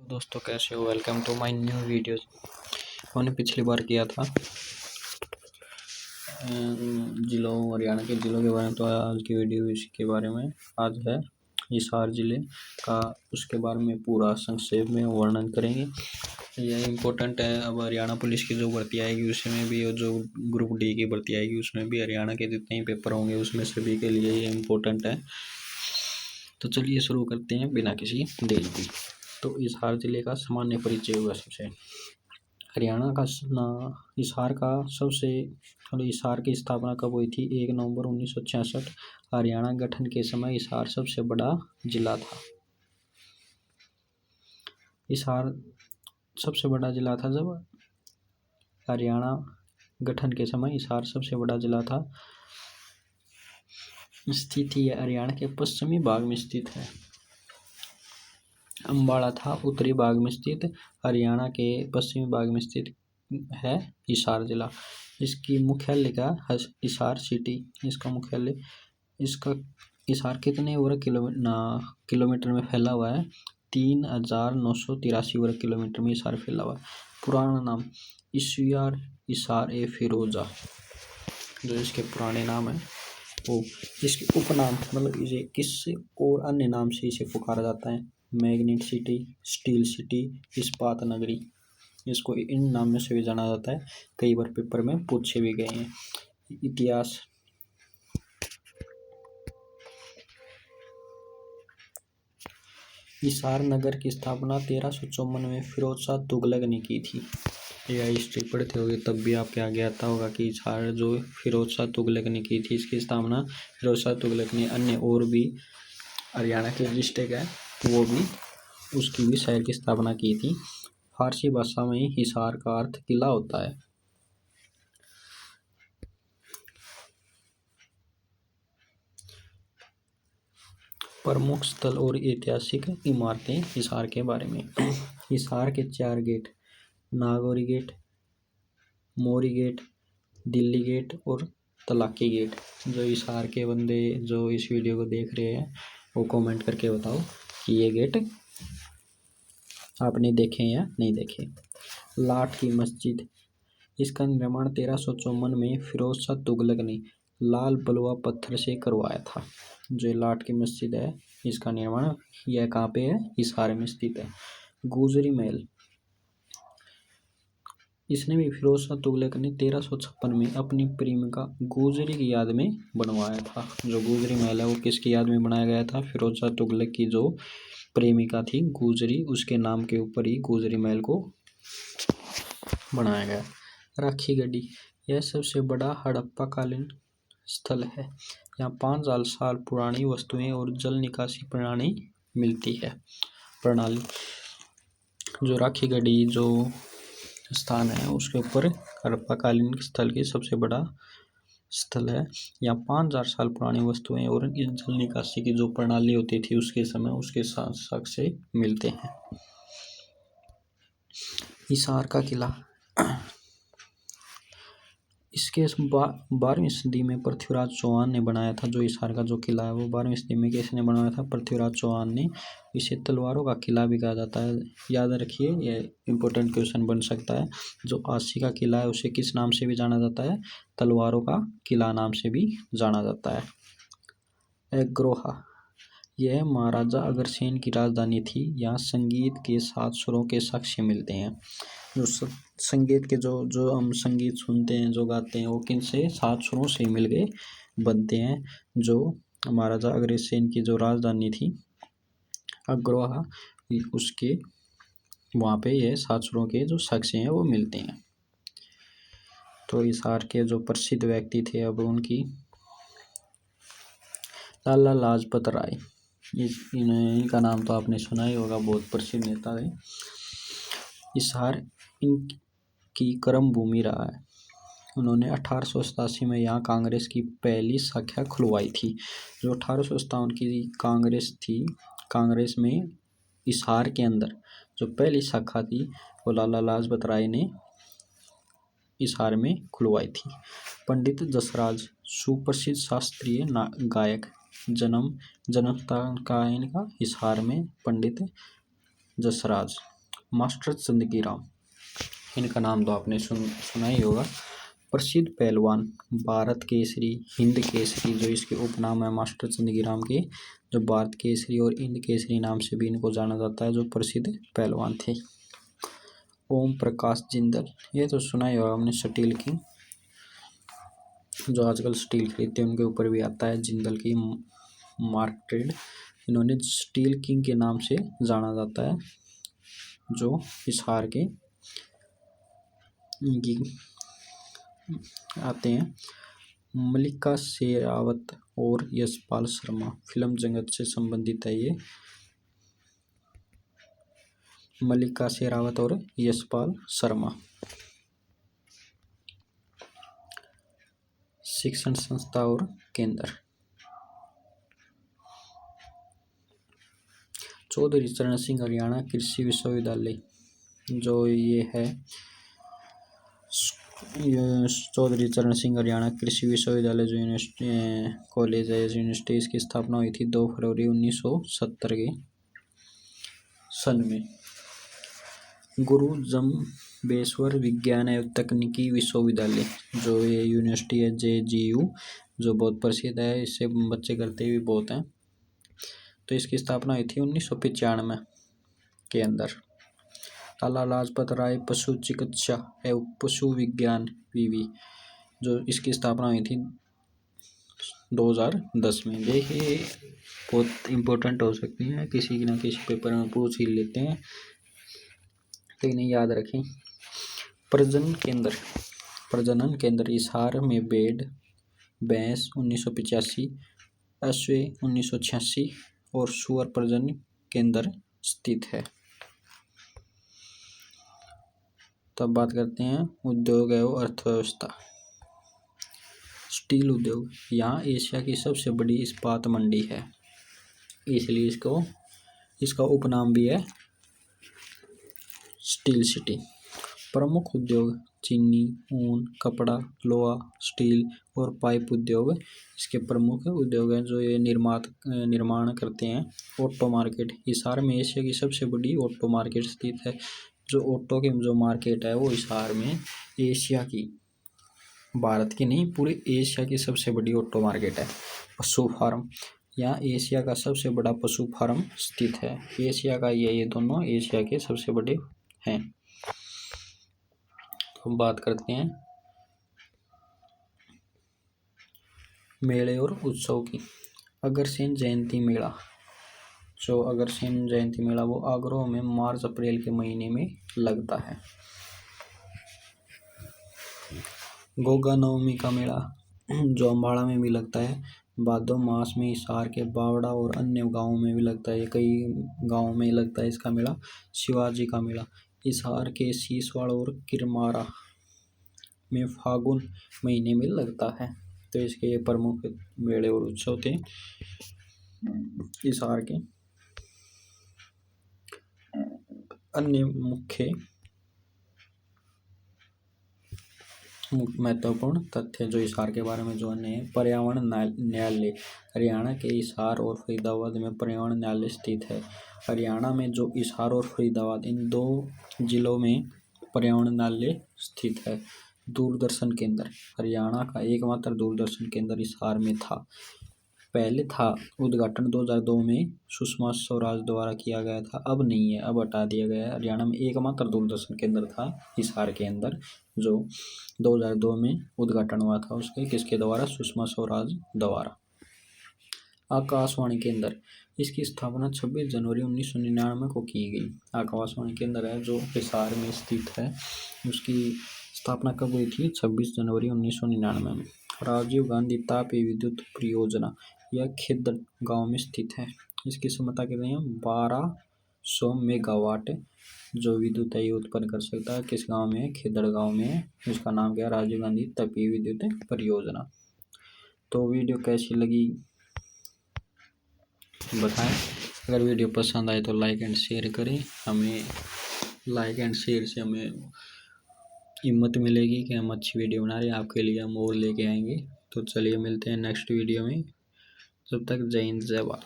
दोस्तों कैसे हो। Welcome to my new videos. हमने पिछली बार किया था जिलों हरियाणा के ज़िलों के बारे में, तो आज की वीडियो इसके बारे में। आज है हिसार ज़िले का, उसके बारे में पूरा संक्षेप में वर्णन करेंगे। यह इम्पोर्टेंट है। अब हरियाणा पुलिस की जो भर्ती आएगी उसमें भी, और जो ग्रुप डी की भर्ती आएगी उसमें भी हरियाणा के जितने ही पेपर होंगे उसमें सभी के लिए ये इम्पोर्टेंट है। तो चलिए शुरू करते हैं बिना किसी देरी के। तो हिसार जिले का सामान्य परिचय हुआ सबसे। हरियाणा का हिसार का सबसे हिसार की स्थापना कब हुई थी? 1 नवंबर 1966। हरियाणा गठन के समय हिसार सबसे बड़ा जिला था। हिसार सबसे बड़ा जिला था जब हरियाणा गठन के समय हिसार सबसे बड़ा जिला था। स्थिति हरियाणा के पश्चिमी भाग में स्थित है। अम्बाड़ा था उत्तरी भाग में स्थित। हरियाणा के पश्चिमी भाग में स्थित है हिसार जिला। इसकी मुख्यालय का हिसार सिटी, इसका मुख्यालय। इसका हिसार कितने वर्ग किलोमीटर में फैला हुआ है? 3983 वर्ग किलोमीटर में हिसार फैला हुआ है। पुराना नाम ईश्वर हिसार ए फिरोजा, जो इसके पुराने नाम है वो। इसके उपनाम मतलब इसे किस और अन्य नाम से इसे पुकारा जाता है? मैग्नेट सिटी, स्टील सिटी, इस्पात नगरी। इसको इन नामों से भी जाना जाता है। कई बार पेपर में पूछे भी गए हैं। इतिहास हिसार नगर की स्थापना 1354 में फिरोज शाह तुगलक ने की थी। या हिस्ट्री पढ़ते होगे तब भी आपके आगे आता होगा कि हिसार जो फिरोज शाह तुगलक ने की थी, इसकी स्थापना फिरोज शाह तुगलक ने। अन्य और भी हरियाणा के डिस्ट्रिक्ट है वो भी, उसकी भी शहर की स्थापना की थी। फारसी भाषा में हिसार का अर्थ किला होता है। प्रमुख स्थल और ऐतिहासिक इमारतें हिसार के बारे में। हिसार के 4 गेट, नागौरी गेट, मोरी गेट, दिल्ली गेट और तलाकी गेट। जो हिसार के बंदे जो इस वीडियो को देख रहे हैं वो कमेंट करके बताओ कि ये गेट आपने देखे या नहीं देखे। लाठ की मस्जिद, इसका निर्माण 1354 में फिरोज शाह तुगलक ने लाल बलुआ पत्थर से करवाया था। जो लाठ की मस्जिद है इसका निर्माण यह कहाँ पे है? हिसार में स्थित है। गुजरी महल, इसने भी फिरोज शाह तुगलक ने 1356 में अपनी प्रेमिका गुजरी की याद में बनवाया था। जो गुजरी महल है वो किसकी याद में बनाया गया था? फिरोज शाह तुगलक की जो प्रेमिका थी गुजरी, उसके नाम के ऊपर ही गुजरी महल को बनाया गया। राखी गढ़ी, यह सबसे बड़ा हड़प्पा कालीन स्थल है। यहाँ 5000 साल पुरानी वस्तुएं और जल निकासी प्रणाली मिलती है। जो राखी गढ़ी जो स्थान है उसके ऊपर हड़प्पा कालीन स्थल की सबसे बड़ा स्थल है। यहाँ 5000 साल पुरानी वस्तुएं और जल निकासी की जो प्रणाली होती थी उसके समय उसके साक्ष्य मिलते हैं। हिसार का किला, इसके 12वीं सदी में पृथ्वीराज चौहान ने बनाया था। जो हिसार का जो किला है वो 12वीं सदी में किसने बनाया था? पृथ्वीराज चौहान ने। इसे तलवारों का किला भी कहा जाता है। याद रखिए, यह इंपॉर्टेंट क्वेश्चन बन सकता है। जो आसी का किला है उसे किस नाम से भी जाना जाता है? तलवारों का किला नाम से भी जाना जाता है। अग्रोहा, यह महाराजा अग्रसेन की राजधानी थी। यहाँ संगीत के 7 सुरों के साक्ष्य मिलते हैं। जो संगीत के जो हम संगीत सुनते हैं जो गाते हैं वो किन से? 7 सुरों से मिल के बनते हैं। जो महाराजा अग्रसेन की जो राजधानी थी अग्रोहा, उसके वहाँ पे ये 7 सुरों के जो साक्ष्य हैं वो मिलते हैं। तो हिसार के जो प्रसिद्ध व्यक्ति थे अब उनकी, लाला लाजपत राय, इनका नाम तो आपने सुना ही होगा, बहुत प्रसिद्ध नेता है। हिसार इनकी कर्म भूमि रहा है। उन्होंने 1887 में यहाँ कांग्रेस की पहली शाखा खुलवाई थी। जो 1857 की कांग्रेस थी, कांग्रेस में हिसार के अंदर जो पहली शाखा थी वो लाला लाजपत राय ने हिसार में खुलवाई थी। पंडित जसराज, सुप्रसिद्ध शास्त्रीय गायक, जन्म का इनका हिसार में पंडित जसराज। मास्टर चंदगीराम, इनका नाम तो आपने सुना ही होगा। प्रसिद्ध पहलवान, भारत केसरी, हिंद केसरी, जो इसके उपनाम है मास्टर चंदगीराम के, जो भारत केसरी और हिंद केसरी नाम से भी इनको जाना जाता है, जो प्रसिद्ध पहलवान थे। ओम प्रकाश जिंदल, ये तो सुना ही होगा हमने, स्टील किंग, जो आजकल स्टील खरीदते हैं उनके ऊपर भी आता है जिंदल की मार्क ट्रेड। इन्होंने स्टील किंग के नाम से जाना जाता है, जो हिसार के आते हैं। मल्लिका शेरावत और यशपाल शर्मा, फिल्म जगत से संबंधित है ये। मल्लिका शेरावत और यशपाल शर्मा। शिक्षण संस्था और केंद्र, चौधरी चरण सिंह हरियाणा कृषि विश्वविद्यालय, जो ये है चौधरी चरण सिंह हरियाणा कृषि विश्वविद्यालय, जो यूनिवर्सिटी कॉलेज है, यूनिवर्सिटी, इसकी स्थापना हुई थी 2 फरवरी 1970 के सन में। गुरु जम्बेश्वर विज्ञान एवं तकनीकी विश्वविद्यालय, जो ये यूनिवर्सिटी है JGU, जो बहुत प्रसिद्ध है, इससे बच्चे करते भी बहुत हैं। तो इसकी स्थापना हुई थी 1995 के अंदर। लाला लाजपत राय पशु चिकित्सा एवं पशु विज्ञान विवि, जो इसकी स्थापना हुई थी 2010 में। देखिए बहुत इम्पोर्टेंट हो सकती हैं, किसी ना किसी पेपर में पूछ ही लेते हैं, तो इन्हें याद रखें। प्रजनन केंद्र हिसार में भेड़, भैंस 1985, अश्व 1986 और सुअर प्रजनन केंद्र स्थित है। तब बात करते हैं उद्योग एवं अर्थव्यवस्था। स्टील उद्योग, यहाँ एशिया की सबसे बड़ी इस्पात मंडी है, इसलिए इसका उपनाम भी है स्टील सिटी। प्रमुख उद्योग चीनी, ऊन, कपड़ा, लोहा, स्टील और पाइप उद्योग इसके प्रमुख उद्योग हैं, जो ये निर्माण करते हैं। ऑटो मार्केट, हिसार में एशिया की सबसे बड़ी ऑटो मार्केट स्थित है। जो ऑटो की जो मार्केट है वो हिसार में एशिया की, भारत की नहीं, पूरे एशिया की सबसे बड़ी ऑटो मार्केट है। पशु फार्म, यहाँ एशिया का सबसे बड़ा पशु फार्म स्थित है। एशिया का ये दोनों एशिया के सबसे बड़े हैं। हम बात करते हैं मेले और उत्सव की। अग्रसेन जयंती मेला, जो अग्रसेन जयंती मेला वो आगरा में मार्च अप्रैल के महीने में लगता है। गोगा नवमी का मेला, जो अम्बाड़ा में भी लगता है। भादो मास में हिसार के बावड़ा और अन्य गांवों में भी लगता है, कई गांवों में लगता है इसका मेला। शिवाजी का मेला हिसार के सीसवाड़ और किरमारा में फागुन महीने में लगता है। तो इसके ये प्रमुख मेले और उत्सव थे हिसार के। अन्य मुख्य महत्वपूर्ण तथ्य जो हिसार के बारे में जो है, पर्यावरण न्यायालय, हरियाणा के हिसार और फरीदाबाद में पर्यावरण न्यायालय स्थित है। हरियाणा में जो हिसार और फरीदाबाद, इन 2 जिलों में पर्यावरण न्यायालय स्थित है। दूरदर्शन केंद्र, हरियाणा का एकमात्र दूरदर्शन केंद्र हिसार में था। पहले था, उद्घाटन 2002 में सुषमा स्वराज द्वारा किया गया था, अब नहीं है, अब हटा दिया गया है। हरियाणा में एकमात्र दूरदर्शन केंद्र था हिसार के अंदर, जो 2002 में उद्घाटन हुआ था उसके, किसके द्वारा, सुषमा स्वराज द्वारा। आकाशवाणी केंद्र, इसकी स्थापना 26 जनवरी 1999 को की गई। आकाशवाणी केंद्र है जो हिसार में स्थित है, उसकी स्थापना कब हुई थी, 26 जनवरी 1999 में। राजीव गांधी तापीय विद्युत परियोजना, यह खेदड़ गांव में स्थित है। इसकी क्षमता कितनी है, 1200 मेगावाट जो विद्युत है ये उत्पन्न कर सकता है। किस गांव में है, खेदड़ गांव में है। इसका नाम क्या है, राजीव गांधी तापीय विद्युत परियोजना। तो वीडियो कैसी लगी बताएं। अगर वीडियो पसंद आए तो लाइक एंड शेयर करें। हमें लाइक एंड शेयर से हमें हिम्मत मिलेगी कि हम अच्छी वीडियो बना रहे हैं, आपके लिए हम और लेके आएंगे। तो चलिए मिलते हैं नेक्स्ट वीडियो में, तब तक जय हिंद जय भारत।